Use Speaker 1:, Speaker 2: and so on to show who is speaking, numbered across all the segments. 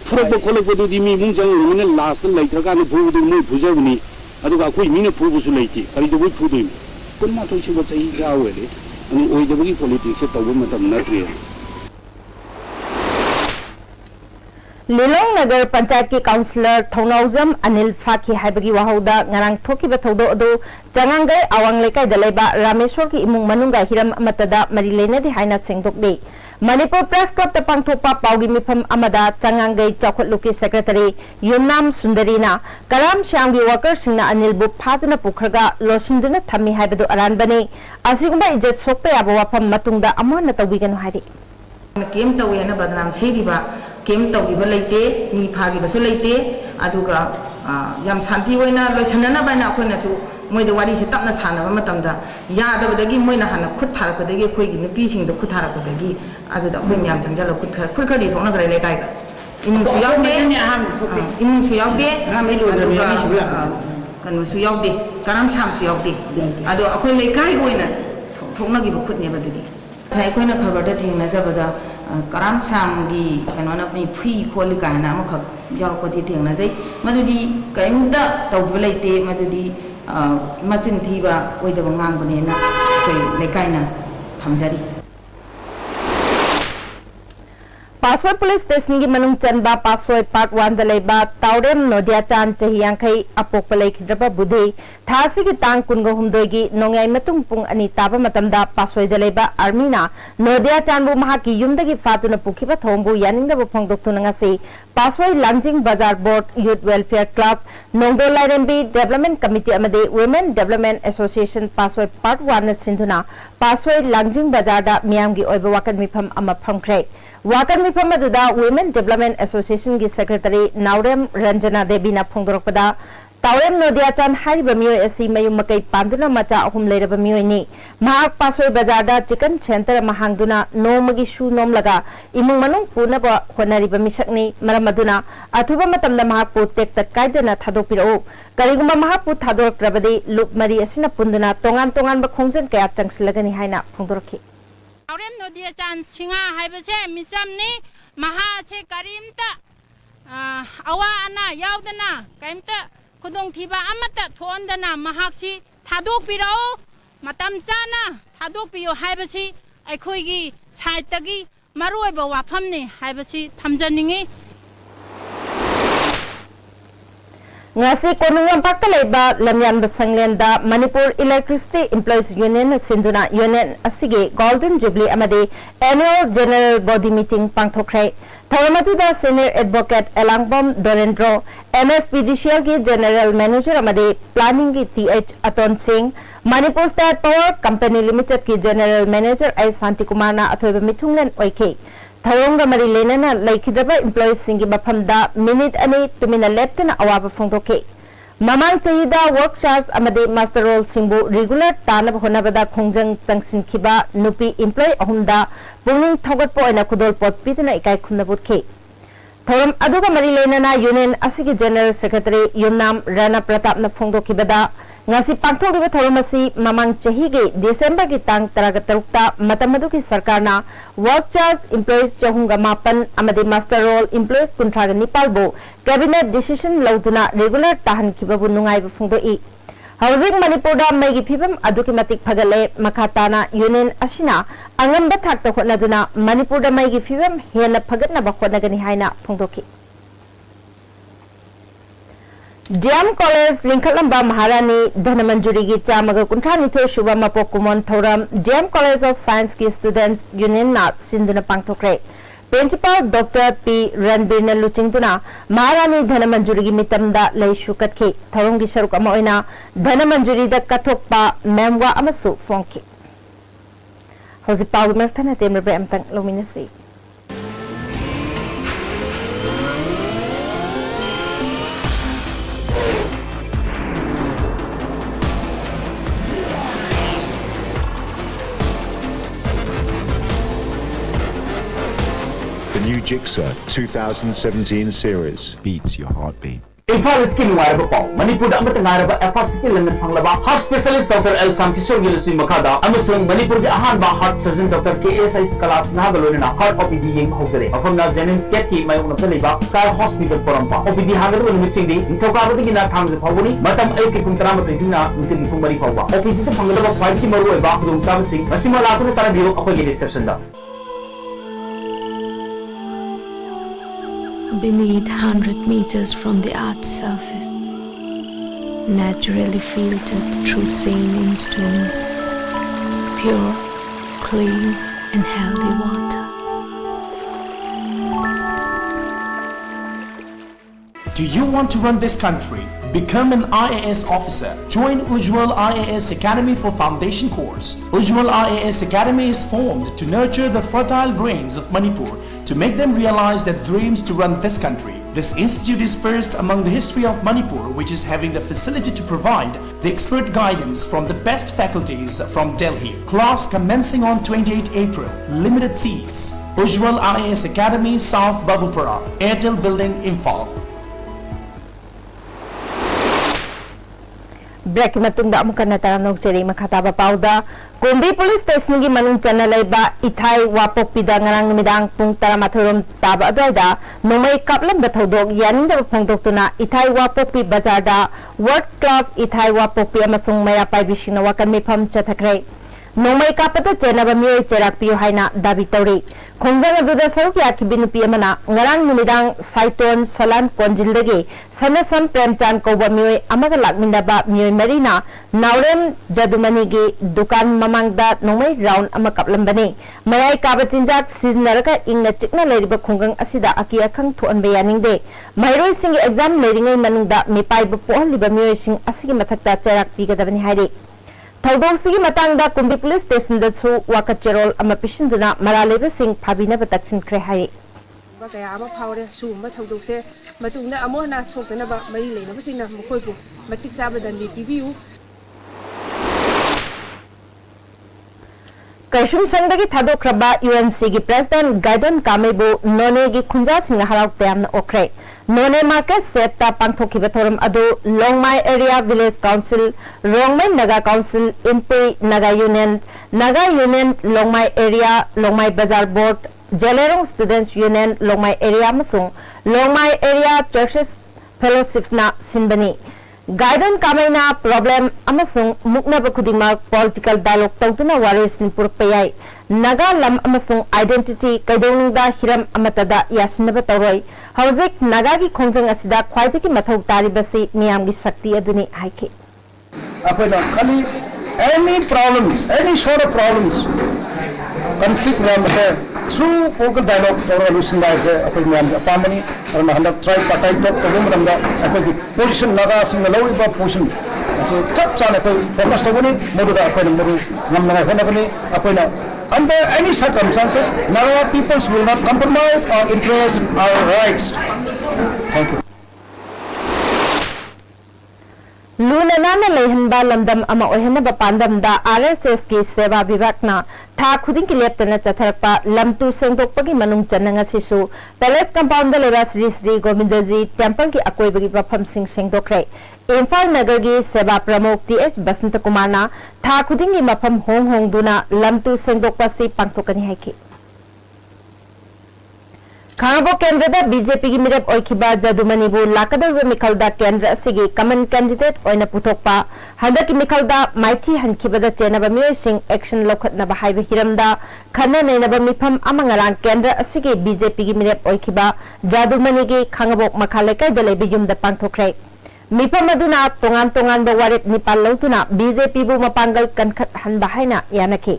Speaker 1: 풀어보 콜로보도 이미 문장을 라스트 레이터가는 부부도 뭐 부자분이 아두가 거의 미네 부부수 레이티 아니도 뭐 부도임 끝나 도시고 자이자외래 아니 오이더기 폴리틱스 떠보면 나트리에
Speaker 2: Lilong Nagar Panchayat ki Councillor Thongnawjam Anil Phaki haibagi wahauda ngarang thokiba thodo adu changangai awang lekai dalaiba Rameshwar ki imung manungga hiram amatada mari leinadi haina sengdokde Manipur Press Club ta pangthokpa paugi mifam amada changangai chawkhatluki secretary Yumnam Sundarina Karam Shyamgi worker singna Anil bu phatuna pukhraga losinduna thammi haibadu aranbani asigumba ijat sokta yaba wafam matungda amana tawiganu hairi
Speaker 3: Kem tawi na badnam seriba kem tawi balite mi phagi basu leite aduga yam santi oina loisanana bana khoina su moi de wari se tapna sana ba matamda ya da badagi moi na hana khut thar ko dagi khoi gi nupi sing do khut thar ko dagi adu da khoi myam changjalo khut khari thongna gare le kai ga imung su yaude imung su yaude kanu su yaude karam sam su yaude adu akhoi le kai oina thongna gi khut ne badudi Saya kau nak khabar dah tinggal sahaja. Karam samgi, kerana apa ni free kuali kahana, mak jauh kau tinggal saja. Madu di kaya muda tahu belai te, madu di macam tiba, kau itu bangang bani na, kau lekai na, thamjari. Paswai Police Station ki manung chanba Paswai Part 1 dalaiba Taurem Nodia Chan Chahiyangkai apok palai khidraba budhi thasi ki tang kungo humdoi gi nongai matung pung ani taba matamda Paswai dalaiba Armina Nodia Chan bu mahaki yumdagi fatuna pukhiba thombu yaningda bu phongdok tunanga se Paswai Langjing Bazar Board Youth Welfare Club Nongdo Lairembi Development Committee amade Women Development Association Paswai Part 1 na sinduna Paswai Langjing Bazar da miyam gi oiba wakan mifam ama phongkhre Wakan mifam aduda Women Development Association ki Secretary Naurem Ranjana Devi na phongdorokpada Taurem Nodia Chan hariba miyoi asi mayum makai panduna macha ahum leiraba miyoi ni mahak Paswai Bazar da chicken center mahangduna nomagi shu nom laga imung manung puna ba honariba misakni maram aduna athuba matamda mahak pu tekta kaidana thadopirao karigumba mahak pu thadorokrabadi lup mari asina punduna tongan ba khongjan kaya changsilagani haina phongdorokhi
Speaker 4: Taurem Nodia Chan singa haibase misamni maha che karimta awa ana yaudana kaimta kudong thiba amata thondana mahaksi thadok pirao matam chana thadok piyo haibasi aikhoi gi saitagi maroi ba wafamni haibasi thamjaningi
Speaker 2: Ngasi konungam pakalaiba lamyan basanglenda Manipur Electricity Employees Union sinduna union asige Golden Jubilee amade annual general body meeting pangthokrai Tharamatuda senior advocate Elangbom Dorendro MSPDCL ki general manager amade planning ki TH Aton Singh Manipur State Power Company Limited ki general manager A Santi Kumar na athoiba mithunglen oike Tharong mari lenana laikhidaba employees singi bafamda minute ani tumina leptana awaba phongdoke mamang chahida work charge amade master role singbu regular tanab honabada khongjang changsin khiba nupi employee ahumda pungning thogat po ina khudol pot pitna ikai khunna butke thoram aduga mari lenana union asigi general secretary Yumnam Rana Pratap na phongdokibada ngasi pangthokriba thoramasi mamang chahige December ki tang 13 ta matamadu ki sarkar na work charge employees chahunga mapan amade master role employees kunthraga nipal bo cabinet decision lauduna regular tahan khibabu nungai bu phungdoi housing Manipur da mai gi phibam aduki matik phagale makhatana union asina angamba thakta khotnaduna Manipur da mai gi phibam hena phagatna ba khotnagani haina phungdoki DM College Linkalamba Maharani Dhanamanjuri gi chamaga kunthani Shubha Mapok Kumon Thoram DM College of Science ki Students Union na sinduna pangthokre Principal Dr. P. Ranbir na luchingtuna Maharani Dhanamanjuri gi mitamda lay shukatki Thorong gi saruk ama oina Dhanamanjuri da kathokpa memwa amasu phongki Hosi Pau merthana temre amtang luminasi
Speaker 5: The new Jigsaw 2017 series beats your heartbeat. Imphal is king wire pau Manipur amat ngaraba FRCT lemon phanglaba heart specialist Dr. L Samkishor Gilusi Makada amasung Manipur ge ahan ba heart surgeon Dr. KSI Kalas na galona heart OPD yeng hojare afamna Jennings get ki mayung na liba Sky Hospital Porampa OPD hagar wal mixing di intokabadi gina thang phawuni matam ay ki kumtara matai dina intin kum mari phawba OPD ta phanglaba quality maru ba khudum sabsi masima lakuna tara biro akoi ge reception da
Speaker 6: Beneath 100 meters from the Earth's surface, naturally filtered through sand stones, pure, clean and healthy water.
Speaker 7: Do you want to run this country? Become an IAS officer. Join Ujjwal IAS Academy for foundation course. Ujjwal IAS Academy is formed to nurture the fertile brains of Manipur to make them realize their dreams to run this country. This institute is first among the history of Manipur, which is having the facility to provide the expert guidance from the best faculties from Delhi. Class commencing on 28 April. Limited seats. Ujjwal IAS Academy, South Babupara, Airtel Building, Imphal.
Speaker 2: Break matungda amukan natanong siri makataba pauda Kumbi Police Station gi manung chana laiba ithai wapok pida ngarang midang pung tara mathurum taba adwaida nomai kaplam da thodok yanin da phongdok tuna ithai wapok pi bazar da World Club ithai wapok pi amasung maya pai bishina wakan mifam chathakre nomai kapata chenaba mioi cherak pi haina dabi tori khongjang aduda saruk yakhi binupi amana ngarang numidang saiton salan konjildagi sanasam premchan koba mioi amaga lakminaba mioi marina naurem jadumani gi dukan mamangda nomai round ama kaplambani mayai kaba chinjak siznaraka ingna chikna leriba khongang asida aki akhang thuan bayaningde mairoi sing exam leringai manungda mipai bu pohliba mioi sing asigi mathakta cherak pigadabani hairi Thaudong matangda Kumbi Police Station da chu wakacherol ama pishinduna maraleba sing phabina bataksin kre hai
Speaker 8: kaya ama phawre sumba thaudok se matungna amona thokna ba mari leina basina mkhoi pu matik sabadan di pibiu
Speaker 2: Kashum Sangdagi Thadokraba UNC gi President Gaidon Kamebu None gi Khunja Singh Harak Payam Okre None Market Septa Pangthoki Bathoram Adu Longmai Area Village Council Longmai Naga Council Impi Naga Union Longmai Area Longmai Bazar Board Jelerong Students Union Longmai Area Masung Longmai Area Churches Fellowship na Sinbani Gaidon Kamaina problem amasung mukna bakudima political dialogue tawtuna waris ni purpayai naga lam amasung identity kaidongda hiram amatada yasnaba tawroi hauzik naga gi khongjang asida khwaidagi mathau taribasi miyam gi shakti aduni haike
Speaker 1: apena khali any problems any sort of problems conflict ramate through political dialogue solution da je apoi miyam apamani arna handak tripartite talk tawum ramda apoi position naga sing lori ba position so chap chana apoi focus tawuni modu da apoi modu namna honagani apoi na under any circumstances Naga peoples will not compromise our interests our rights. Thank you.
Speaker 2: Luna nana lehenba lamdam ama ohenaba pandam da RSS ki seva vibhagna tha khuding ki leptana chatharakpa lamtu sengdokpagi manung chananga sisu palace compound da leba Sri Sri Govindaji temple ki akoibagi bafam sing sengdokre Imphal Nagar gi seva pramukh TH Basanta Kumarna tha khuding gi mafam hong duna lamtu sengdokpa si pangthokani haiki Khangabo Kendra da BJP gi mirep oikiba Jadumanibu lakadalwa mikhalda Kendra asigi common candidate oina puthokpa handaki mikhalda maithi hankibada chenaba mioi sing action lokhatnaba haiba hiramda khana neinaba mifam amangarang Kendra asigi BJP gi mirep oikiba Jadumani gi Khangabo makhalekai dalebe yumda pangthokre mifam aduna tongan da warip nipal lawtuna BJP bu mapangal kankhat hanba haina yanaki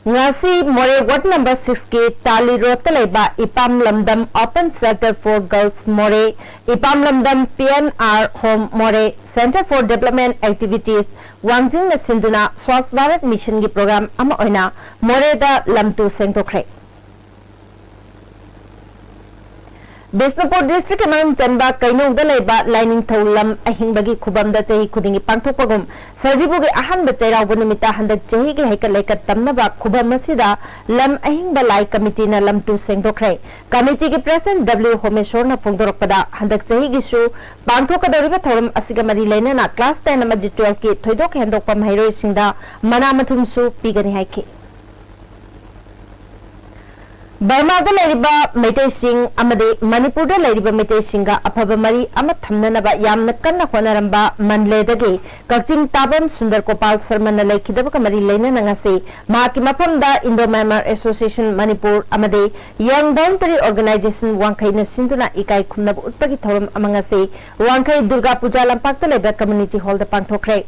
Speaker 2: Ngasi More Ward number 6 ke Tali Road Talaiba Ipam Lamdam Open Center for Girls More Ipam Lamdam PNR Home More Center for Development Activities Wangjing na Sinduna Swasth Bharat Mission gi program ama oina More da lamtu sengtokre Bisnupur district among Chanba Kainung Daleba lining Tholam Ahingbagi Kubam the Chahi Kudingi Pangtopagum Sajibugi Ahan Bachera Bunimita Handak Chahi Heka Tamnaba Kubam Masida Lam Ahingba Lai Committee na Lam Tu Sengdokre Committee ki President W Homeshorna Pongdoropada Handak Chahi Gishu Pangtokadoriba Tholam Asigamari Lena na Class 10 amadi 12 ki Thoidok Hendokpam Hairoi Singda Manamathumsu Pigani Haiki Burma da lariba Meitei Singh amade Manipur da lariba Meitei Singha afaba mari ama thamnanaba yamna kanna honaramba Manledagi Kakching Tabam Sundar Gopal Sharma na laikidaba kamari leina nangase mahaki mafamda Indo-Myanmar Association Manipur amade Young Voluntary Organization Wangkai na sinduna ikai khumnaba utpagi thoram amangase Wangkai Durga Puja lampakta laiba community hall da pangthokre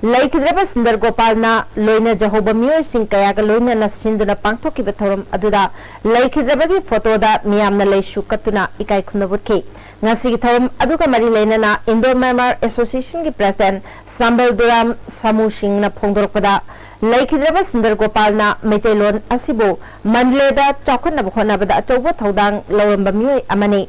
Speaker 2: Laikidraba Sundar Gopal na loina Jehovah Mioy Singh Kayaga loina na sinduna pangthokiba thoram aduda Laikidrabagi photo da miyamna leishu katuna ikai khunabutki ngasi thoram aduga mari leina na Indo-Myanmar Association ki President Sambal Duram Samu Singh na phongdorokpada Laikidraba Sundar Gopal na Metelon asibo Mandleda chaukhana bkhonabada achauba thodang lawamba mioy amani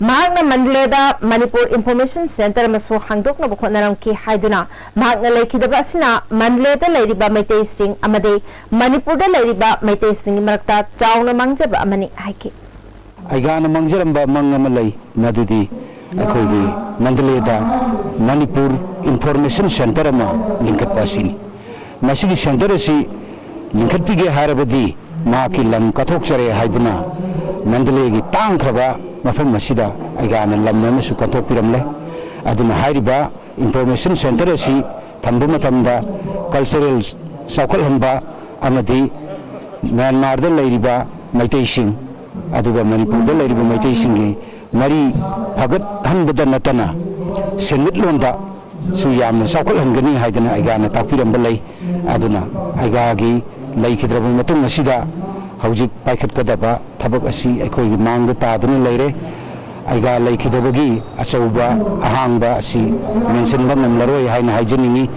Speaker 2: Mahakna Mandaleda Manipur Information Center maso hangdokna bukhonaram ki haiduna mahakna laikidaba asina Mandaleda lairiba Meitei Singh amade Manipur da lairiba Meitei Singh marakta chauna mangjaba amani haiki
Speaker 1: Aigana mangjaramba mangama lai madudi akogi Mandaleda Manipur Information Center ama linkat pasini masigi center asi linkat pige harabadi mahaki lam kathok chare haiduna Mandalegi tangkraba mafam masida aigana lam nasu kathok piramle aduna hairiba information center asi thambu matamda cultural saukal hanba amadi Myanmar da lairiba Meitei Singh aduga Manipur da lairiba Meitei Singh mari phagat hanbada natana senmit londa su yamna saukal hangani haidana aigana takpiramba lai aduna aigagi laikhidraba matung masida Hojik Paikhat Kadaba Tabak Asi Ekoi Mangda Taduna Leire Aiga Laikidabagi Asauba Ahangba Asi mention Bam Laroi Haina Hygiene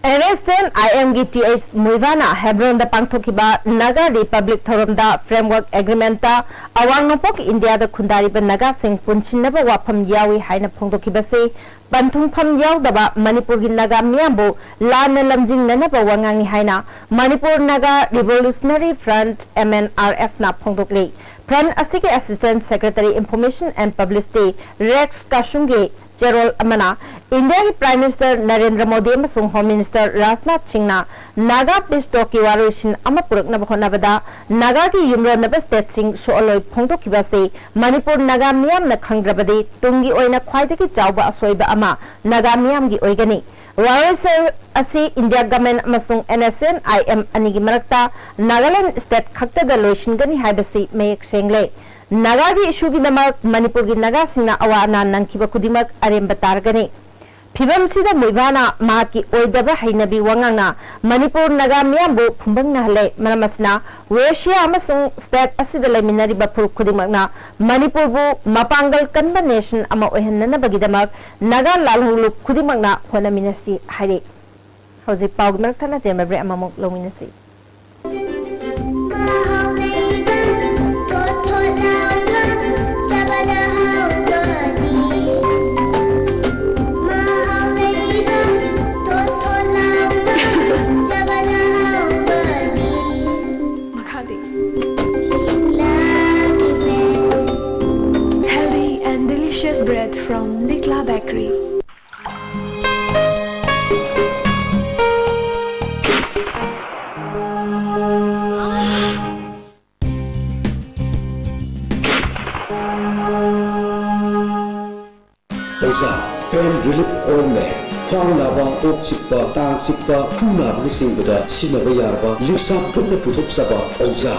Speaker 2: NSN IMGTH Muivana Hebron da Pangthokiba Naga Republic Thoramda Framework Agreement ta Awang Nopok India da Khundariba Naga Singh Punchinaba Wapam Yawi Haina Phongdokibase Bantung Pham Yaudaba Manipur gi Naga Miyambu Lana Lamjing Nanaba Wangangi Haina Manipur Naga Revolutionary Front MNRF na Phongdokle Front Asiki Assistant Secretary Information and Publicity Rex Kashungi Gerald Amana India Prime Minister Narendra Modi amasung Home Minister Rajnath Singh na Naga Peace Talk ki warishin amapurak na bkhonabada Naga ki yumro naba state sing sooloi phongdokibase Manipur Naga miyam na khangrabadi tungi oina khwaidagi chawba asoiba ama Naga miyam gi oigani Warisel asi India government amasung NSN IM anigi marakta Nagaland state khakta da loishingani haibasi mayek sengle Naga gi issue gi namak Manipur gi Naga singna awana nangkiba kudimak aremba targani Phibam sida Muivana mahaki oidaba hainabi wangangna Manipur Naga miyambu phumbangna hale maramasna Russia amasung state asida laiminariba phuruk kudimakna Manipur bu mapangal kanba nation ama oihannana bagidamak Naga lalhuluk kudimakna honaminasi haire Hojik pawgi maraktana tembre amamok lominasi
Speaker 6: Bread from Nikla Bakery.
Speaker 9: Oza, pain relief on me. Khwang naba, ok sikpa, tang sikpa, puna blising bada, sinaba yarba, lipsa putna putok saba, Oza.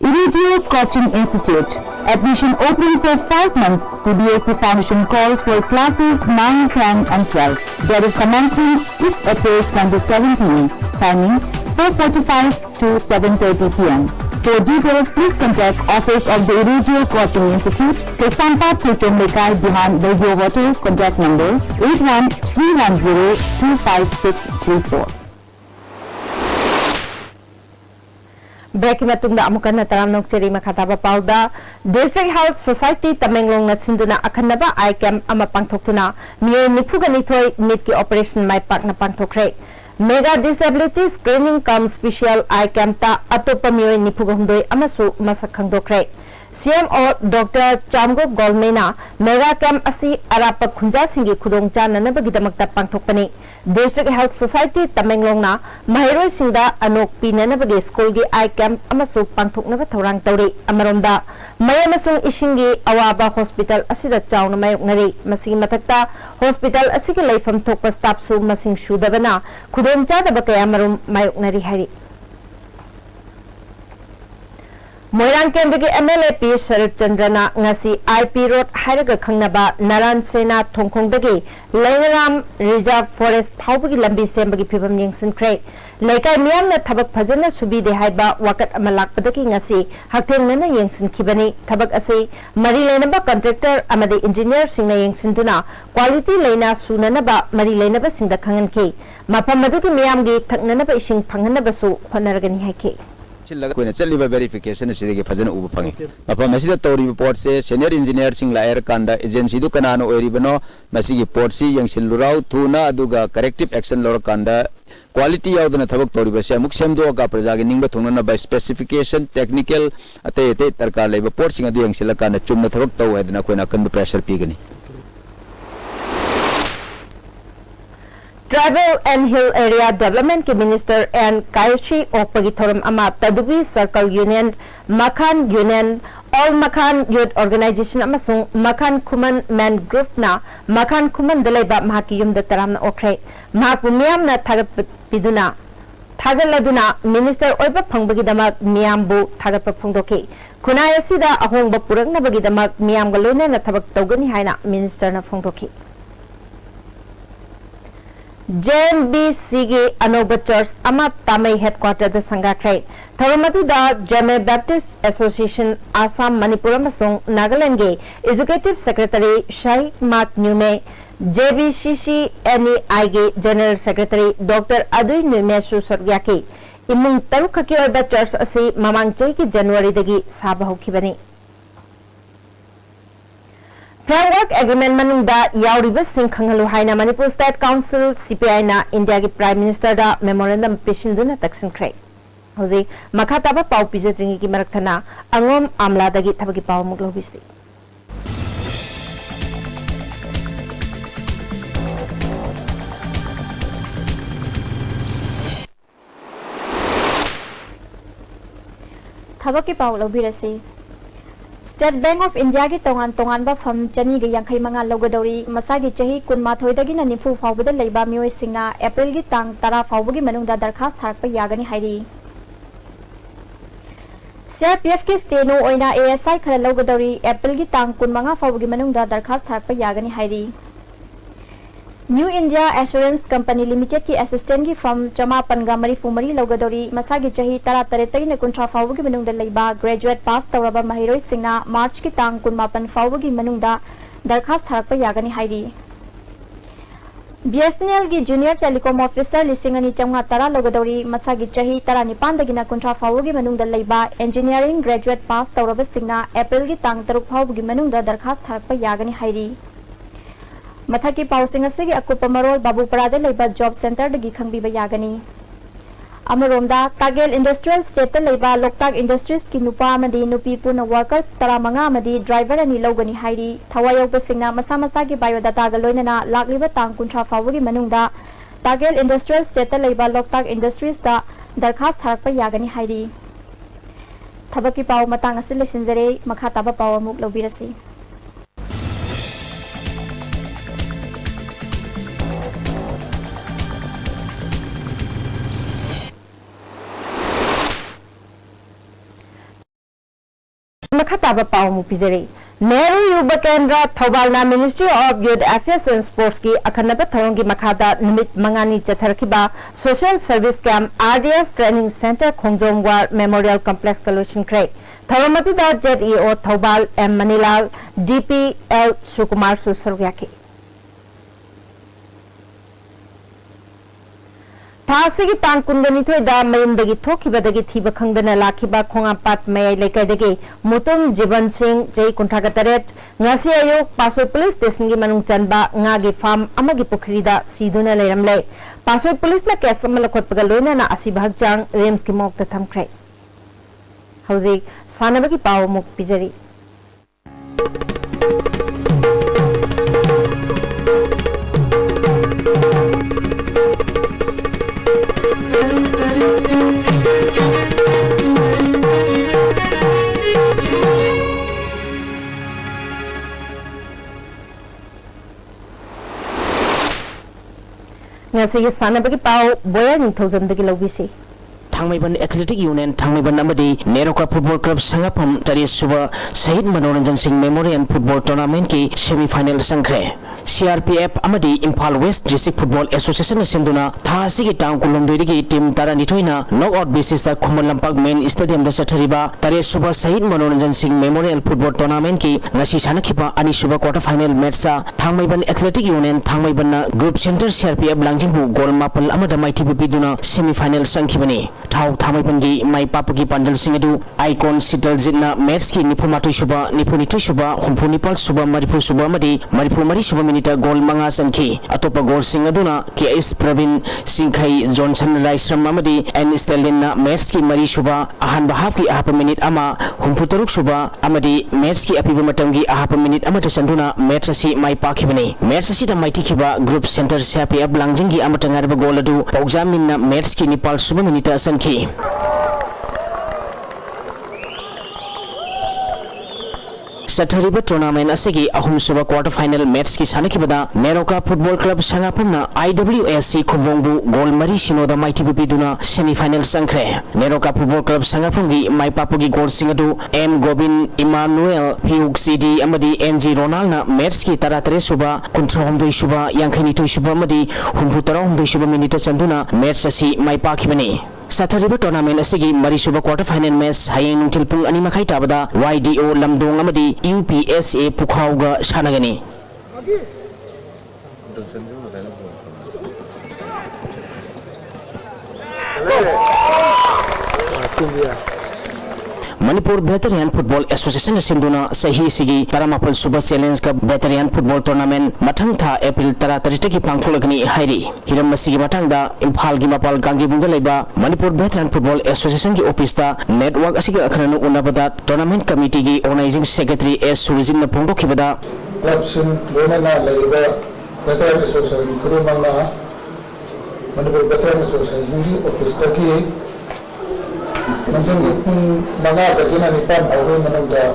Speaker 3: Iridio Coaching Institute. Admission open for 5 months. CBSE Foundation calls for classes 9, 10 and 12. There is commencement 6 April 2017. Timing 4:45 to 7:30 p.m. For details, please contact Office of the Iridio Coaching Institute, Kesampa Tiltomlekai behind the Hotel. Contact number 81310 25634.
Speaker 2: Break matungda amukan na taram nokcheri makataba pauda District Health Society Tamenglong na sinduna akanaba ICAM ama pangthoktuna miyoy nipugani thoy meet ki operation mai pak na pangthokre Mega Disability Screening Cum Special ICAM ta atopa miyoy nipugahumdoi amasu masak khangdokre CMO Dr. Chamgop Golmena Mega Camp asi arapa khunja singi khudong chananabagidamagta pangthokpani District Health Society Tamenglong na mahiroi singda anok pinanabagi school gi ICAM amasu pangthoknaba thorang tauri amaromda mayamasung isingi awaba hospital asida chawna mayoknari masigi mathakta hospital asigi leifam thokpa staff su masing sudabana khudong chadaba kaya marum mayoknari hari Moirang Kendriki MLA P. Sharat Chandrana ngasi IP Road Hairaga Khangnaba Naran Sena Thongkhongdagi Lainaram Reserve Forest Phawbagi lambi sembagi phibam yengsinkre Laikai miyamna thabak phajana subide haiba wakat ama lakpadagi ngasi haktengnana yengsinkhibani thabak ase mari leinaba contractor amadi engineer singna yengsinduna quality leina sunanaba mari leinaba singda khanganki mafam madugi miyamgi thaknanaba ising phanghanaba su honaragani haike
Speaker 10: कोई चलिबा verification सिदे फजन उब fungi मफम मसिदा तौरी report से senior engineer सिंग lawyer कांदा agency दु कनानो ओरिबनो मसिगी port C यंगसिलुराउ थुना अदुगा corrective action लोर कांदा quality यावदना थबक तौरिबा से मुख सेमदोगा प्रजागे निंगबा थुंगना बाय स्पेसिफिकेशन टेक्निकल अते अते तरका लेबा पोर्ट सिंग अदु यंगसिला कांदा चुमना थबक तौ हैदना कोइना कन pressure पीगनी
Speaker 2: Tribal and Hill Area Development के Minister and Kaishi Okpagi Thoram Ama Tadubi Circle Union, Makhan Union, All Makhan Youth Organization Amasung Makhan Kuman Man Group na Makhan Kuman Dalaiba Mahaki Yum da Taram na Okre Mahaku Miyam na Tagapiduna Tagaladuna Minister Oiba Pangbagi Damak Miyambu Tagapapungdoki Kunaya Sida Ahong Bapurang na Bagi Damak Miyam Galuna na Tabak Togani Haina Minister na Pungdoki JMBC के अनोबा church अमा तामई headquarter the संगाख्रे थरमतु दा जमे Baptist association Assam Manipur अमसोंग Nagaland के educative secretary शाही mark न्यूमे JBCC NEI के general secretary doctor अदुई न्यूमे सुसरग्या के इमुंग तरुख के ओबा church असी ममांग चे की जनवरी दगी साबा होखिबनी Framework Agreement manungda yauriba sing khanghalu haina Manipur State Council CPI na India ki Prime Minister da memorandum pishinduna taksin krai hoji makhataba pau pijatringi ki marakthana angom amla dagi thabagi pau muglobisi
Speaker 3: thabaki pau lobirasi State Bank of India की तोंगान बा फम चनी गे यांखै मंगा लौगदौरी मसागी चही कुनमाथोय दगिना निफु फावबदा लेबा मियोय सिंगना अप्रैल की तांग 10 फावबगी मनुंगदा दरखास्त थारप यागनी हाइरी CRPF के स्टेनो ओइना ASI खरा लौगदौरी अप्रैल की तांग कुनमंगा फावबगी मनुंगदा दरखास्त थारप यागनी हाइरी new India assurance company limited की असिस्टेंट की फर्म चमापनगा मरीफुमरी लौगदौरी मसागी चही 13 कुंट्रा फावबगी मनुंगदा लेबा ग्रेजुएट पास तौरबा महिरोय सिंगना मार्च की तांग 19 फावबगी मनुंगदा दरखास्त थारप यागनी हाइरी BSNL की जूनियर टेलीकॉम ऑफिसर लिस्टिंग अनि चंगा 10 लौगदौरी मसागी चही 19 दगिना कुंट्रा फावबगी मनुंगदा लेबा इंजीनियरिंग ग्रेजुएट पास तौरबा सिंगना अप्रैल की तांग 3 फावबगी मनुंगदा दरखास्त थारप यागनी हाइरी मथकी पाउसिंग असगी अकुप मरोल बाबूपरादे लेबा जॉब सेंटर दगी खंगबीबा यागनी अमरोमदा तागेल इंडस्ट्रियल स्टेट लेबा लोकताक इंडस्ट्रीज की नुपा अमदी नुपी पुन वर्कर 15 अमदी ड्राइवर अनि लौगनी हाइरी थवायोगसिंगना मसा मसा की बायोडाटा ग लोइनना लाक्लिबा तांग कुंट्रा फावगी मनुंगदा तागेल इंडस्ट्रियल स्टेट लेबा लोकताक इंडस्ट्रीज दा दरखास्त थारप यागनी हाइरी थबकी पाउ मतांग असिल लेसिनजरे मखा ताबा पाउ अमुक लौबिरसी
Speaker 2: Makhataba pau mu pizere Nehru Yuba Kendra Thobalna Ministry of Youth Affairs and Sports ki akhanaba tharongi makhada numit mangani chatharkiba Social Service Camp RDS Training Center Khongjongwar Memorial Complex Solution Krai Tharomati da ZEO Thobal M Manilal DPL Sukumar Susaryaki
Speaker 3: थासिगी तांग कुंगनिथोइदा मयुमदगी थोखिबदगी थिबा खंगदना लाखिबा खोंगापात मयाई लेकाइदगी मुतुम जीवन सिंह जई कुंठागा तरेट ngasi ayok pasoi police station gi manung chanba ngagi farm amagi pukhirida siduna leramle pasoi police na case amala khotpaga loina na asi bhagjang rems ki mok ta thamkhre hauji sanabagi paw muk pijari ngasi sanabagi paw boya ning thousand dagi lobisi
Speaker 11: Thangmeiband athletic union Thangmeiband अमदी NEROCA football club संगफम तरी सुबह Shaheed Manoranjan Singh memorial football tournament की semifinal संख्रे CRPF अमदी Imphal west district football association सिंधुना थासी की टांग कुलुमदोइगी टीम तारा निथोइना नॉकआउट बेसिस ता खुमन लंपाक मेन स्टेडियम दा सथरिबा तरे सुबह Shaheed Manoranjan Singh memorial football tournament की ngasi सानखिबा अनि सुबह क्वार्टर फाइनल मैच सा Thangmeiband athletic union Thangmeiband group centre CRPF लांजिंगबु गोल मापल अमदा माइथिबु पिदुना सेमीफाइनल संखिबनी थाव थांगमैबन की माइ पापकी पांजल सिंगदु आइकॉन सिटल जितना मैच की निफुमाथोइ सुबा निफुनिथोइ सुबा हुमफुनिपाल सुबा मरिफु सुबा मदि मरिफु मरि सुबा मिनिट गोल मंगा संखी अतोपा गोल सिंह अदुना KS प्रवीण सिंखई जॉनसन राइसरम अमदि एन स्टेलिन मैच की मरि सुबा अहानबा हाफ की अहाप मिनिट अमा हुमफुतरुक सुबा अमदि मैच की अपिबा मतम की अहाप मिनिट अमत संदुना मैच असि माइ पाखिबनी मैच असि द माइथिखिबा ग्रुप सेंटर CRPF लांजिंगी अमतंगारबा गोल अदु पौजामिन मैच की निपाल सुबा मिनिट संखी सथरिबा टूर्नामेंट असगी अहुम सुबह क्वार्टर फाइनल मैच की सानखिबदा नेरोका फुटबॉल क्लब संगापुमना IWSC खुंबोंगबु गोल मरी सिनोदा माइथिबु पिदुना सेमीफाइनल संख्रे नेरोका फुटबॉल क्लब संगापुमगी माइपापुगी गोल सिंगदु M गोबिन इमानुएल PUCD अमदी NG रोनाल्डना मैच की तरातरे सुबह कुंथ्रोहमदोइ सुबह यांखैनिथोइ सुबह अमदी हुमफुतराहमदोइ सुबह मिनिट चंदुना मैच असि माइपाखिबनी सथरिबा टूर्नामेंट असगी मरी सुबह क्वार्टर फाइनल मैच हायेंग नुंथिल पुंग अनि मखाइ ताबदा YDO लमदोंग अमदी UPSA पुखाउगा सानगनी मणिपुर वेटरन फुटबॉल एसोसिएशन सिंधुना सही सिगी तरामापल सुबह challenge cup veteran football tournament मथंग था अप्रैल 13 की पांगथोलगनी हाइरी हिरम मसिगी मथंगदा इम्फाल की मपाल गांगीबुंग लेबा मणिपुर वेटरन फुटबॉल एसोसिएशन की ऑफिस ता नेटवर्क असिगी अखरन उन्नबदा टूर्नामेंट कमिटी की ऑर्गेनाइजिंग सेक्रेटरी एस सुरजिन न फोंदोखिबदा
Speaker 12: क्लब सिन बोनना लेबा वेटरन एसोसिएशन खुरुमंगना मणिपुर वेटरन एसोसिएशन की ऑफिस ता की Mungkin mana ada kena nipan orang menunda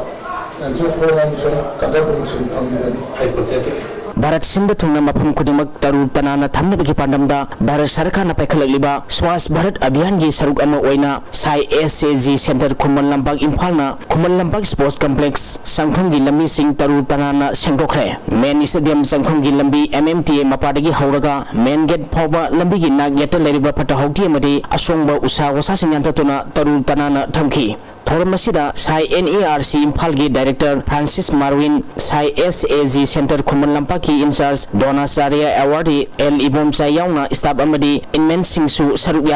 Speaker 12: dan juga orang yang kadar bermusim ini.
Speaker 11: Bharat Sindh थुंगना मफम खुदिमक तरु तनाना थमनबगी पांडमदा भारत सरकार ना पैखललिबा स्वास भारत अभियान की सरुक अमा ओइना Sai SAG centre Khuman लंपाक इम्फालना Khuman लंपाक sports complex संखम की लंबी सिंह तरु तनाना सेंगोखरे मेन स्टेडियम संखम की लंबी MMTA मपादगी हौरगा मेन गेट फावबा लंबी की नाग गेट लेरिबा फटा हौटी अमदी असोंबा उसा वसा सिंयांततुना तरु तनाना थमखी थोरमसिदा साई NARC इम्फाल की director Francis Marvin SAI SAG centre Khuman लंपा की incharge Dronacharya awardee L Ibomcha याउना स्टाफ अमदी इनमेन सिंगसु सरुक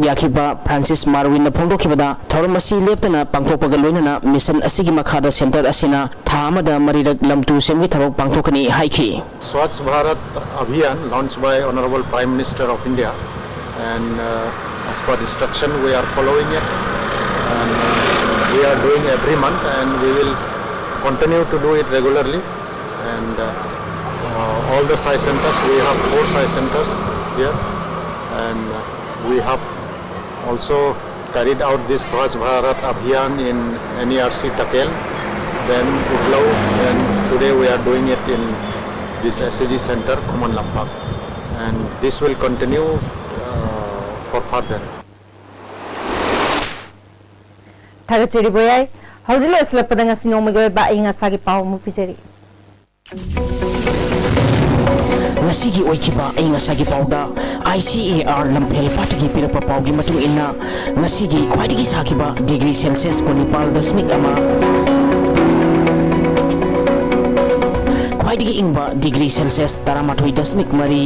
Speaker 11: याखिबा फ्रांसिस मार्विन फोंदोखिबदा थोरमसि लेप्तना पांगथोकपगा लोइनना मिशन असिगी मखादा सेंटर असिना थामदा मरिरक लमतु सेमगी थबक पांगथोकनी हाइखी
Speaker 12: स्वच्छ भारत अभियान launched by Honorable Prime Minister of India and as per instruction we are following it. And we are doing every month and we will continue to do it regularly and all the SAI centers, we have 4 SAI centers here and we have also carried out this Swachh Bharat Abhiyan in NERC Takel, then Udlau, and today we are doing it in this SAG center, Kuman Lampak, and this will continue for further.
Speaker 3: थागचेरी बोयाई हौजिलो स्लपदंग सिनोमगय बा इंगा सागी पाव मु पिचेरी
Speaker 11: ngasi gi oikiba inga sagi pauda ICAR lampel patigi pirapa paugi matu inna ngasi gi khwaidigi sakiba degree celsius ko nipal dasmik ama khwaidigi ingba degree celsius 13.3 mari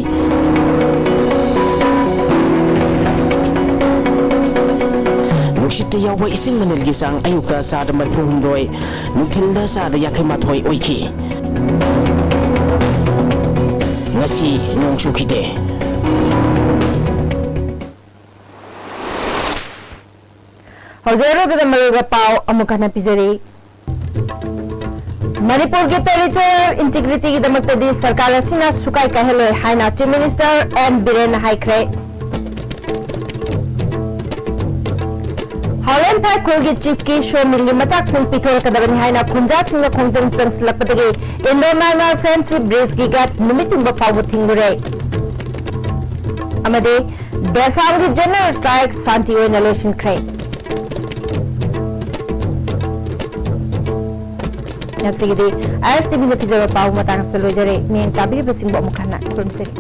Speaker 11: nungsit yawa ising manilgi sang ayukta sada marpuhumdoy nugtilda sada yakimathoy oiki ngasi nong chukite
Speaker 2: Hozero bida maluga pau amukana pizari Manipur के territorial integrity की दमक तदी सरकार असिना सुकाई कहलोय हाइना Chief Minister N Biren हाइख्रे हॉलैंड फाइव खुलगी चीफ की शो मिली मचाक सिंह पिथोर कदबनी हाइना खुंजा सिंह खोंजंग चंगसलपदगे इंडो म्यांमार फ्रेंडशिप ब्रिज की गत नुमितुंग फाव थिंगुरे अमदे देसांगी जनरल स्ट्राइक शांति ओइना लोशन ख्रे Nasigidi, ayos TV na pizza pau matang sa lojare, miyang tabi basing bo mukana kurumsiri.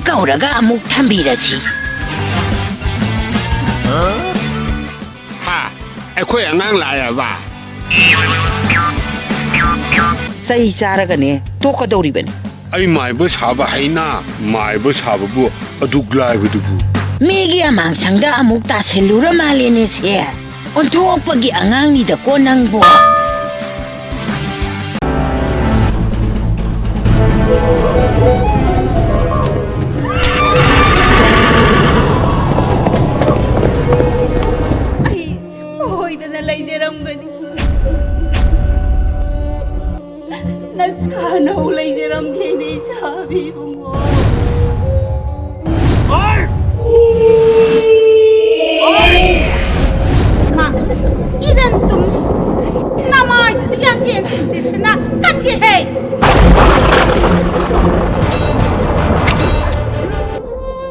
Speaker 13: Kauraga amuk thambirasi
Speaker 1: Ha akhoi angang la ya ba
Speaker 13: Sai charaga ne to ka dori ben
Speaker 1: ai mai bu saba haina mai bu saba bu adu glai bu du
Speaker 13: Megi amang sangda amuk ta selura malene se on to pagi angang ni da ko nang bo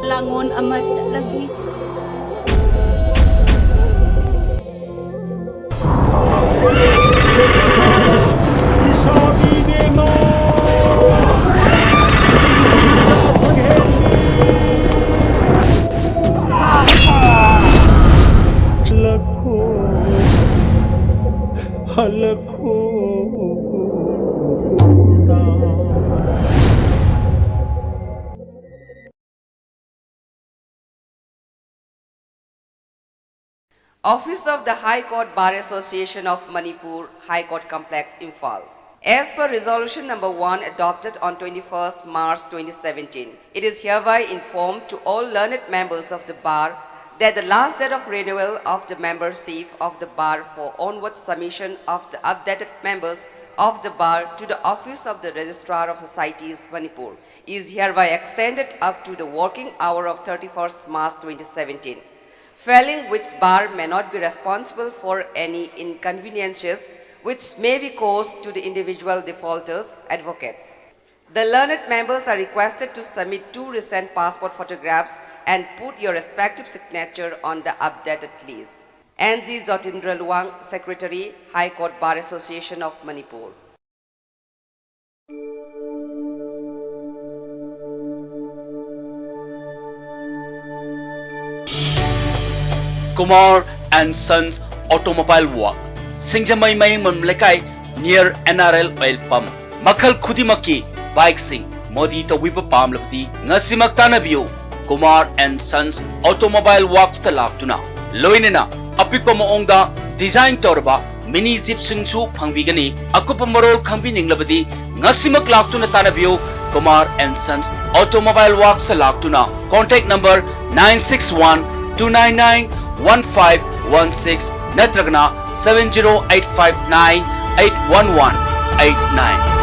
Speaker 14: Langon amat lagi
Speaker 15: Office of the High Court Bar Association of Manipur, High Court Complex, Imphal. As per resolution number 1 adopted on 21st March 2017, it is hereby informed to all learned members of the bar that the last date of renewal of the membership of the bar for onward submission of the updated members of the bar to the office of the Registrar of Societies, Manipur, is hereby extended up to the working hour of 31st March 2017. Failing which bar may not be responsible for any inconveniences which may be caused to the individual defaulters, advocates. The learned members are requested to submit 2 recent passport photographs and put your respective signature on the updated list. N.G. Jotindra Luang, Secretary, High Court Bar Association of Manipur.
Speaker 5: Kumar and Sons Automobile Walk, Singjamai Mai Mamlekai near NRL Oil Pump. Makal Kudimaki Bike Sing, Modi Tawipa Pamlapti, Nasimaktana View, Kumar and Sons Automobile Walks Talaktuna. Loinina, Apipa Moongda, Design Torba, Mini Zip Singsu Pangvigani, Akupamarol Kampining Labadi, Nasimak Laktuna Tanaview, Kumar and Sons Automobile Walks Talaktuna. Contact number 961 299 1516 Netragna 70859 81189.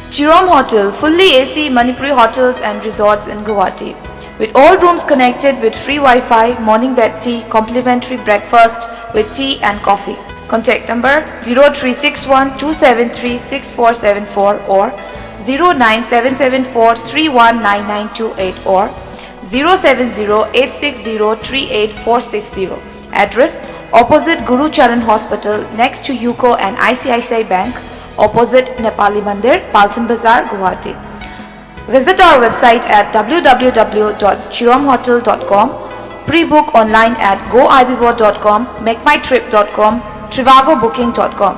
Speaker 16: Jerome Hotel, fully AC Manipuri hotels and resorts in Guwahati. with all rooms connected with free Wi-Fi, morning bed tea, complimentary breakfast with tea and coffee. Contact number 0361-273-6474 or 09774-319928 or 070-860-38460. Address opposite Guru Charan Hospital next to UCO and ICICI Bank, opposite Nepali Mandir, Paltan Bazaar, Guwahati. Visit our website at www.chiromhotel.com, pre-book online at goibbo.com, makemytrip.com, trivagobooking.com.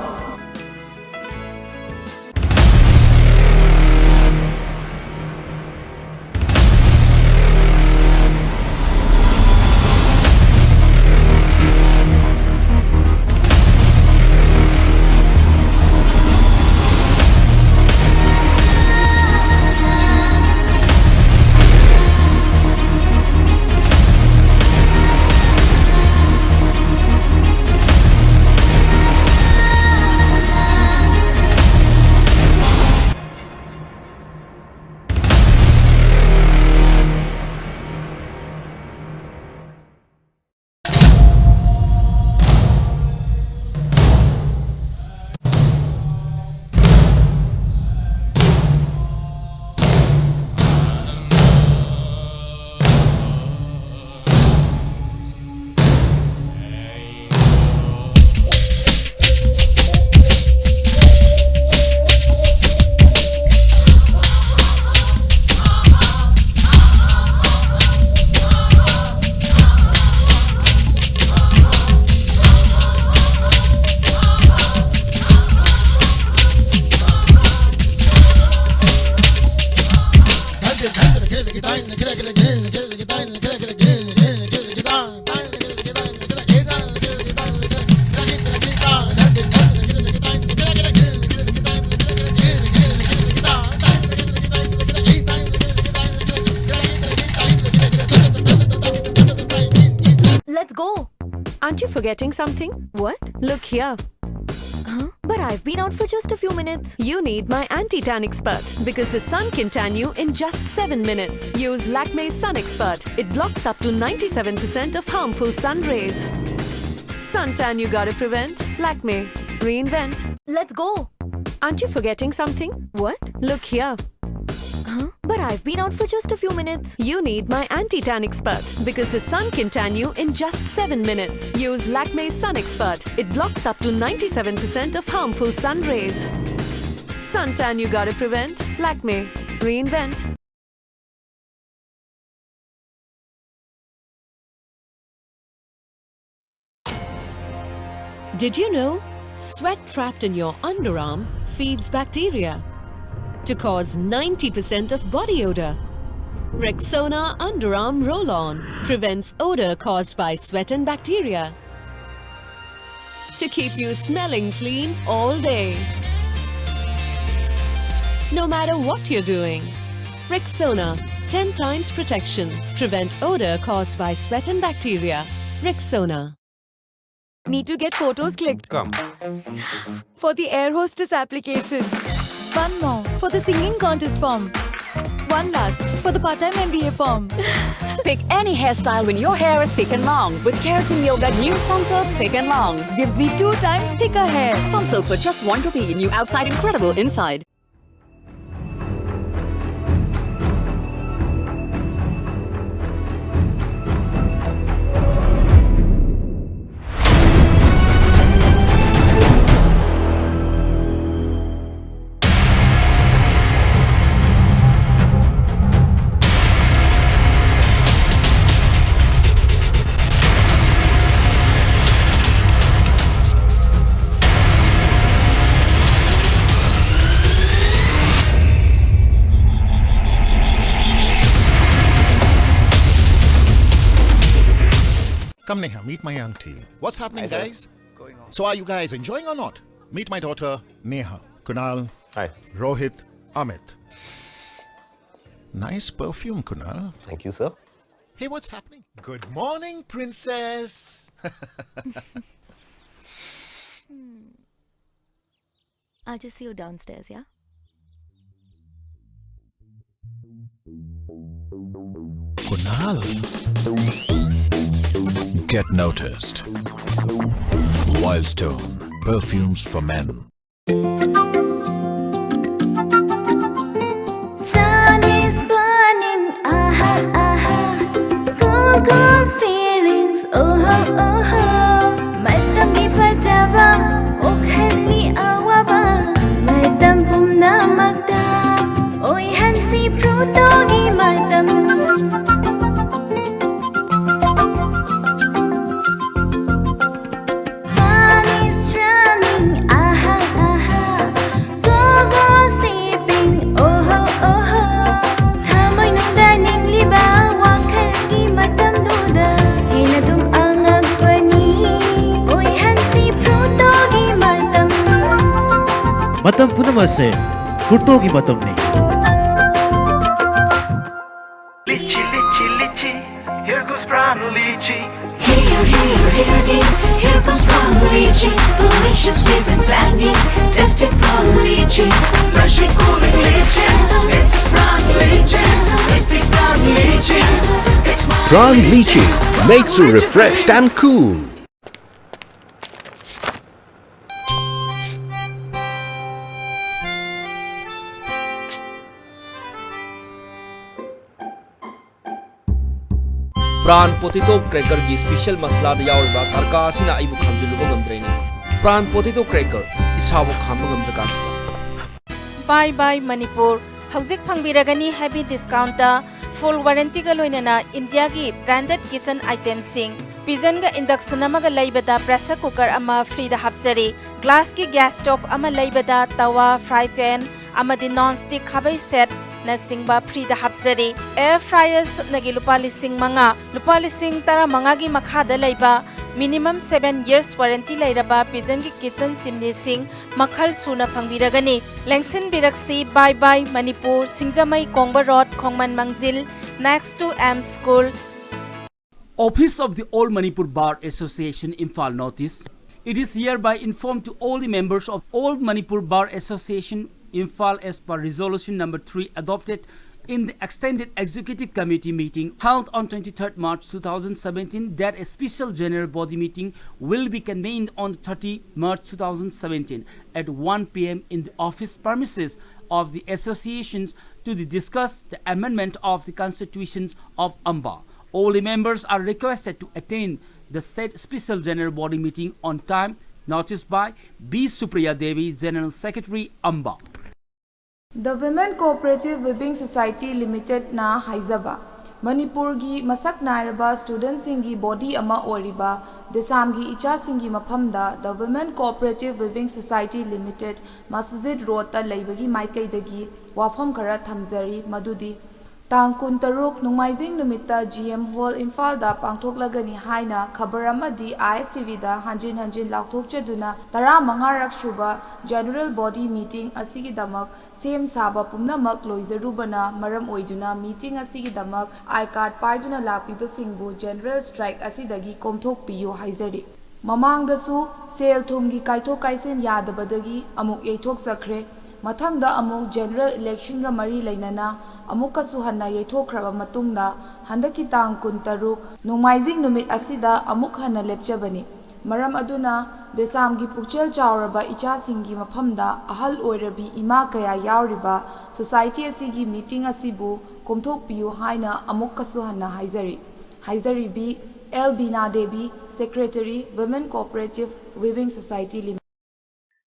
Speaker 17: Let's go. Aren't you forgetting something? What? Look here. Huh? But I've been out for just a few minutes. You need my anti-tan expert because the sun can tan you in just 7 minutes. Use Lakme Sun Expert. It blocks up to 97% of harmful sun rays. Suntan you gotta prevent. Lakme. Reinvent. Let's go. Aren't you forgetting something? What? Look here. Huh? But I've been out for just a few minutes. You need my anti-tan expert because the sun can tan you in just 7 minutes. Use Lakme Sun Expert. It blocks up to 97% of harmful sun rays. Suntan you gotta prevent. Lakme. Reinvent.
Speaker 18: Did you know sweat trapped in your underarm feeds bacteria to cause 90% of body odor? Rexona Underarm Roll-On prevents odor caused by sweat and bacteria to keep you smelling clean all day. No matter what you're doing, Rexona 10 times protection. Prevent odor caused by sweat and bacteria. Rexona.
Speaker 17: Need to get photos clicked.
Speaker 19: Come.
Speaker 17: For the air hostess application. One more for the singing contest form. One last for the part-time MBA form.
Speaker 20: Pick any hairstyle when your hair is thick and long. With Keratin Yoga new Sunsilk Thick and Long.
Speaker 17: Gives me 2 times thicker hair.
Speaker 20: Sunsilk for just 1 rupee. New outside, incredible inside.
Speaker 19: Come Neha, meet my auntie. What's happening, guys?
Speaker 21: Going on.
Speaker 19: So are you guys enjoying or not? Meet my daughter, Neha, Kunal, Hi. Rohit, Amit. Nice perfume, Kunal.
Speaker 21: Thank you, sir.
Speaker 19: Hey, what's happening? Good morning, princess.
Speaker 17: I'll just see you downstairs, yeah?
Speaker 19: Kunal. Get noticed. Wildstone perfumes for men.
Speaker 21: Sun is burning, aha, aha. Cool, cool feelings, oh, oh, oh. Madami fajaba, kokhani awaba. Madam pumna magda, oi hansi prutogi madam. Sun is running, aha, aha. Go, go, sipping, oh, oh, oh. Thamoy nung daning liba, wakalgi madam duda. Hinadum ang agpani, oi hansi prutogi madam.
Speaker 22: Matam punamase, kurtogi matam ne.
Speaker 23: Litchi, litchi, litchi, here goes brown litchi.
Speaker 21: Here it is, here comes brown lychee. Delicious, sweet and tangy, tasty brown lychee.
Speaker 23: Lushy, cooling litchi, it's brown litchi. Tasty brown litchi, it's my
Speaker 24: Brown lychee makes you refreshed and cool.
Speaker 25: Pran potato cracker gi special masala da yaurba tarka asina aibu khamjiluba gamdreni. Pran potato cracker isabu khamba gamdra
Speaker 26: Bye bye Manipur. Hauzik phangbiragani heavy discount ta full warranty ga loinana India gi branded kitchen items sing. Pigeon ga induction amaga laibada pressure cooker ama free da hapsari. Glass ki gas stove ama laibada tawa fry pan amadi non stick khabai set na singba free da hapsari. Air fryer nagi lupa lising manga lupa lising tara manga gi makha da laiba minimum 7 years warranty lairaba pigeon gi kitchen simni sing makhal suna phangbiragani. Lengsin biraksi bye bye Manipur Singjamai Kongba Road Khongman Mangjil next to M School.
Speaker 27: Office of the All Manipur Bar Association Imphal notice. It is hereby informed to all the members of All Manipur Bar Association Imphal as per resolution number 3 adopted in the extended executive committee meeting held on 23rd March 2017 that a special general body meeting will be convened on 30 March 2017 at 1 p.m. in the office premises of the associations to discuss the amendment of the constitutions of Amba. All the members are requested to attend the said special general body meeting on time, noticed by B. Supriya Devi, General Secretary, Amba.
Speaker 16: The Women Cooperative Weaving Society Limited na Haizaba Manipur gi masak nairaba students singi body ama oriba desam gi icha singi maphamda the Women Cooperative Weaving Society Limited Masjid Road ta leibagi maikai dagi wafam khara thamjari madudi Tang kun taruk numaijing numita GM Hall Imphal da pangthok lagani haina khabar amadi ISTV da hanjin lauthok chaduna tara mangarak shuba general body meeting asigi damak sem saba pumnamak loizarubana maram oiduna meeting asigi damak I card paiduna lapiba singbu general strike asidagi komthok piyo haizari mamang dasu sel thumgi kaithok kaisen yadabadagi amuk yeithok sakre mathangda amuk general election ga mari leinana amukasu hanna yeithokraba matungda handaki tang kun taruk numaijing numit asida amuk hanna lepchabani maram aduna desamgi pukchel chawraba icha singi maphamda ahal oirabi ima kaya yauriba society asigi meeting asibu komthok piyu haina amukasu hanna haizari bi L Bina Devi Secretary Women Cooperative Weaving Society Limited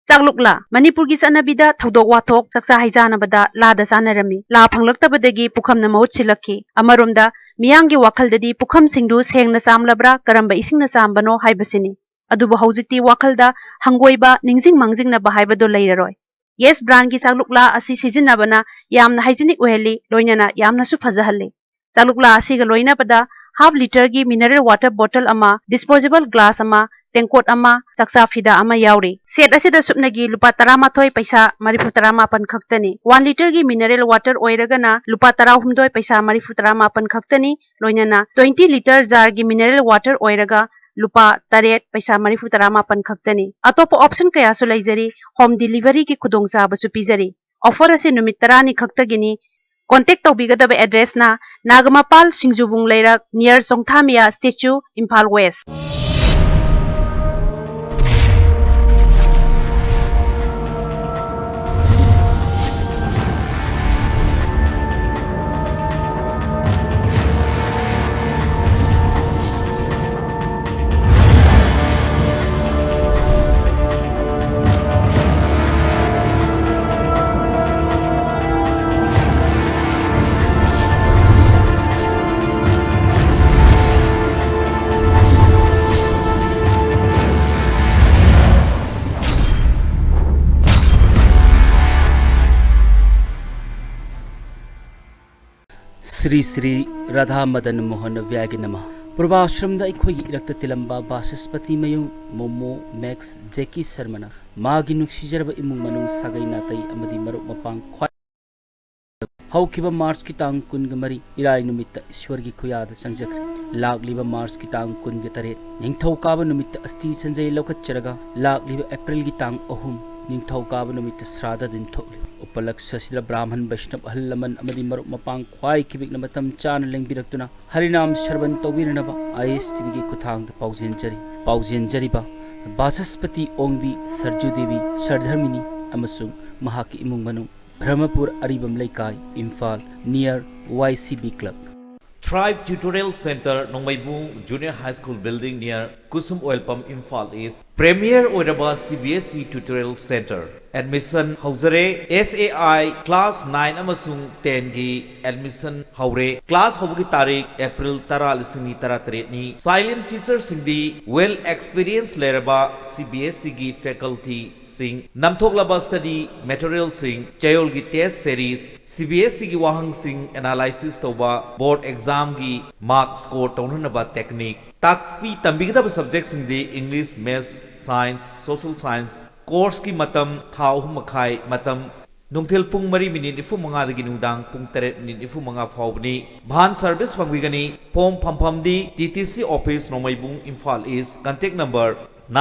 Speaker 28: Chaglukla Manipur gi sanabida thodok wathok chakcha haijana bada la da sanarami la phanglakta badagi pukham na mahut silakhi amaromda miyangi wakhaldadi pukham singdu sengna samlabra karamba isingna sambano haibasini adubu haujikti wakhalda hangoiba ningjing mangjing na bahaibado leiraroi yes brand gi chaglukla asi sijina bana yamna hygienic oheli loinana yamna su phajahalle chaglukla asi ga loina bada half liter gi mineral water bottle ama disposable glass ama tengkot ama chaksa fida ama yauri set asida supnagi lupa tarama thoi paisa marifu tarama pan khaktani 1 liter gi mineral water oiragana lupa tara humdoi paisa marifu tarama pan khaktani loinana 20 liter jar gi mineral water oiraga lupa taret paisa marifu tarama pan khaktani atopo option kaya su leijari home delivery ki khudongcha basu pijari offer ase numit tarani khaktagini Contact tawbigadaba address na Nagamapal Singjubung Leirak near Songthamia Statue, Imphal West.
Speaker 27: Shri Shri Radha Madan Mohan व्यागिनमा पूर्वाश्रम इखोई इरक्त तिलंबा बासस्पति मयू मोमो मैक्स जेकी शर्मना मागी नुक्सीजरब इमुंग मनुंग सागई नातई अमदी मरुक मपांग ख्वाई हौकिबा मार्च की तांग कुनग मरी इराई नुमित्त ईश्वर की खुयाद संजख्रे लाखलिबा मार्च की तांग कुनग तरेट निंगथौकाबा नुमित्त अस्ति संजय लौकच्चरगा लाखलिबा अप्रैल की तांग अहुम निंगथौकाबा नुमित्त श्राद्ध दिन थोकली उपलक्ष्य ब्राह्मण वैष्णव अहल लमन मरुक मपांग ख्वाई किबिकना मतम चान लेंबिरक्तुना हरिनाम शर्बन तौबिरनबा आईएस टीवी की खुथांग पाउजेंजरीबा बासस्पति ओंगबी सरजू देवी सरधर्मिनी अमसुंग महाकी इमुंग मनुंग ब्रह्मपुर अरिबम लेकाई Imphal near YCB club
Speaker 3: Tribe Tutorial Center Nongmaibu Junior High School Building near Kusum Oil Pump Imphal is Premier Oiraba CBSE Tutorial Center. Admission Hauzare SAI Class 9 amasung 10 gi admission haure class hobugi tarik April 10 ni silent feature singdi well experienced leraba CBSE gi faculty sing namthoklaba study material sing chayol gi test series CBSE gi wahang sing analysis toba board exam gi mark score tonunaba technique takpi tambigdaba subjects singdi English maths science social science course ki matam thau makhai matam nungthil pung mari minute ifu manga dagi nungdang pung teret minute ifu manga phawbni bhan service pangwigani form phamdi TTC office Nomaibung Imphal is contact number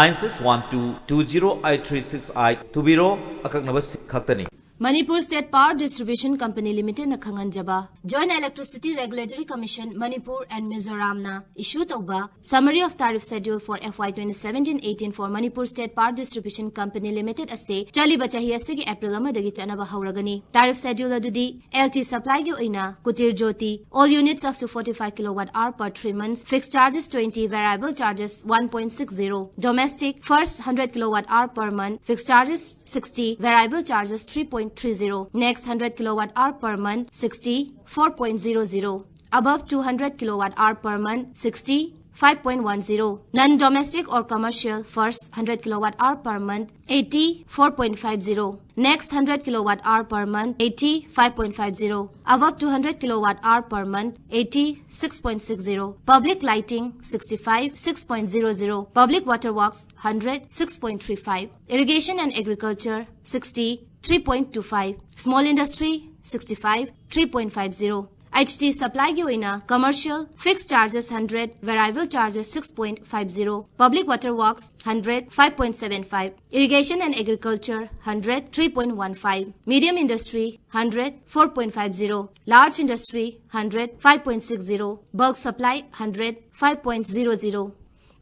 Speaker 3: 9612208368 tubiro akaknaba khaktani
Speaker 4: Manipur State Power Distribution Company Limited na khanganjaba Joint Electricity Regulatory Commission Manipur and Mizoram na issue tauba summary of tariff schedule for FY 2017-18 for Manipur State Power Distribution Company Limited ase chali bachahi ase gi April amadagi chanaba hauragani tariff schedule adudi LT supply gi oina kutir jyoti all units up to 45 kilowatt hour per 3 months fixed charges 20 variable charges 1.60 domestic first 100 kilowatt hour per month fixed charges 60 variable charges 3.30 next 100 kilowatt hour per month 64.00 above 200 kilowatt hour per month 65.10 non-domestic or commercial first 100 kilowatt hour per month 84.50 next 100 kilowatt hour per month 85.50 above 200 kilowatt hour per month 86.60 public lighting 65 6.00 public water works 100 6.35 irrigation and agriculture 60 3.25 small industry 65 3.50 HT supply gi oina commercial fixed charges 100 variable charges 6.50 public water works 100 5.75 irrigation and agriculture 100 3.15 medium industry 100 4.50 large industry 100 5.60 bulk supply 100 5.00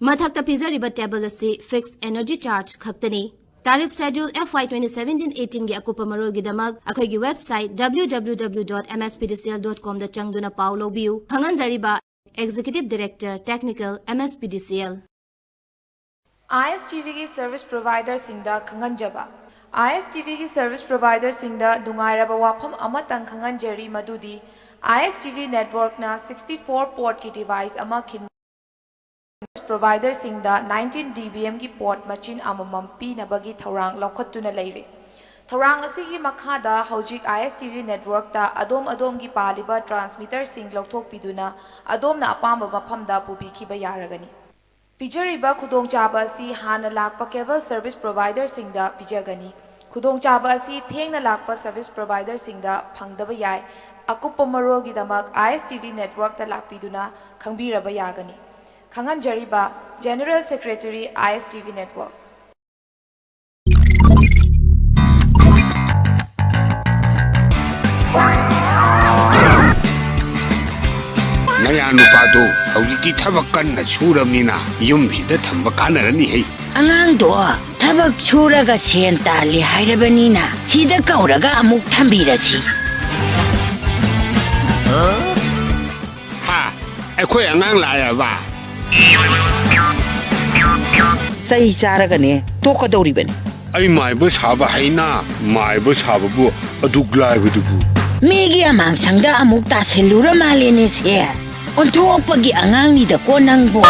Speaker 4: mathakta pizariba table ase fixed energy charge khaktani Tariff schedule FY 2017-18 gi akupa marol gi damag akhoi gi website www.mspdcl.com da changduna paulo biu khangan zariba executive director technical MSPDCL
Speaker 16: ISTV gi service provider singda khangan jaba ISTV gi service provider singda dungairaba wafam amatang khangan jari madudi ISTV network na 64 port ki device ama khin provider singda 19 dBm ki port machine amamam pi nabagi thorang lokhatuna leire thorang asigi makhada hojik ISTV network ta adom gi paliba transmitter sing lokthok piduna adom na apamba mafamda pubi khiba yaragani pijariba khudong chaba si hana lakpa cable service provider singda pijagani khudong chaba si thengna lakpa service provider singda phangdaba yai akupa marol gi damak ISTV network ta lakpiduna khangbiraba yagani Khangan Jariba, General Secretary, ISTV Network.
Speaker 2: Maya nupado hawiti thabakan na suramnina yumsida thamba kanarani hai.
Speaker 13: Angang do thabak churaga chen tali hairabanina sida kauraga amuk thambirasi.
Speaker 2: Ha, akhoi angang laya ba.
Speaker 13: Sai charaga ne tokadoribani.
Speaker 2: Ai maiba saba haina maiba sababu aduglaibudubu.
Speaker 13: Megi amang sangda amuk taselura malene se. Ontopagi angang ni da ko nangbo.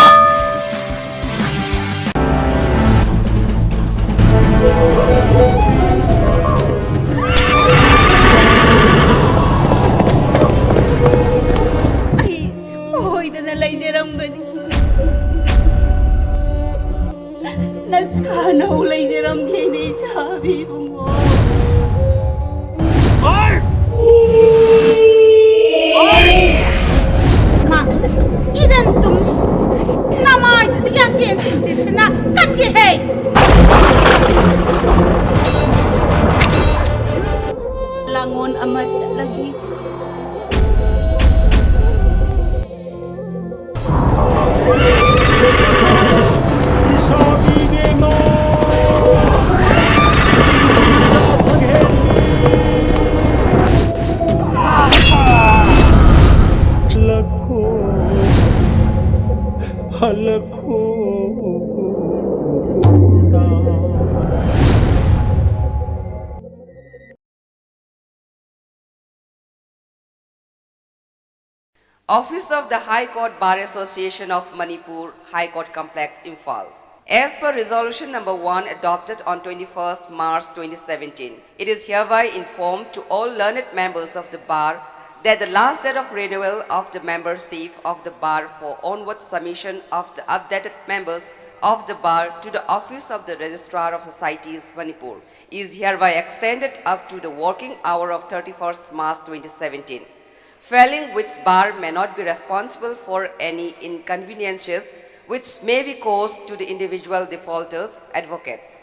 Speaker 14: Langon amat lagi.
Speaker 15: Office of the High Court Bar Association of Manipur, High Court Complex, Imphal. As per Resolution number 1 adopted on 21st March 2017, it is hereby informed to all learned members of the bar that the last date of renewal of the membership of the bar for onward submission of the updated members of the bar to the Office of the Registrar of Societies, Manipur, is hereby extended up to the working hour of 31st March 2017. Failing which bar may not be responsible for any inconveniences which may be caused to the individual defaulters, advocates.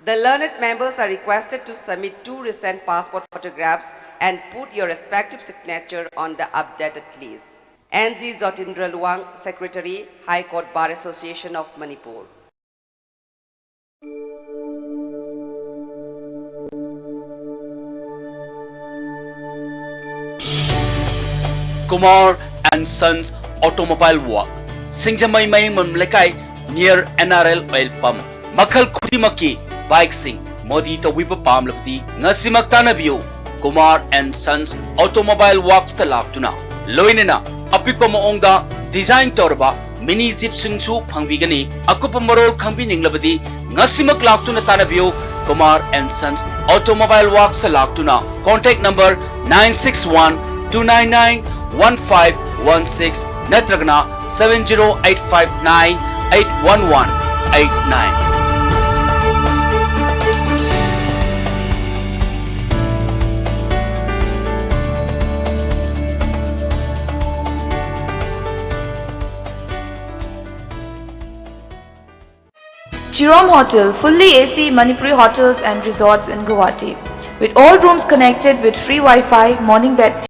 Speaker 15: The learned members are requested to submit 2 recent passport photographs and put your respective signature on the updated list. N.G. Jotindra Luang, Secretary, High Court Bar Association of Manipur.
Speaker 6: Kumar and Sons Automobile Walk, Singjamai Mamlekai near NRL Oil Pump. Makal Kudimaki Bike Sing, Modi Tawipa Pamlapti, Nasimaktana View, Kumar and Sons Automobile Walks Talaktuna. Loinina, Apipa Moongda, Design Torba, Mini Zip Singsu Pangvigani, Akupa Morol Kampining Labadi, Nasimak Laktuna Tanaview, Kumar and Sons Automobile Walks Talaktuna. Contact number 961-299-1516 Netragna 70859-81189.
Speaker 16: Jerome Hotel, fully AC Manipuri hotels and resorts in Guwahati, with all rooms connected with free Wi-Fi, morning bed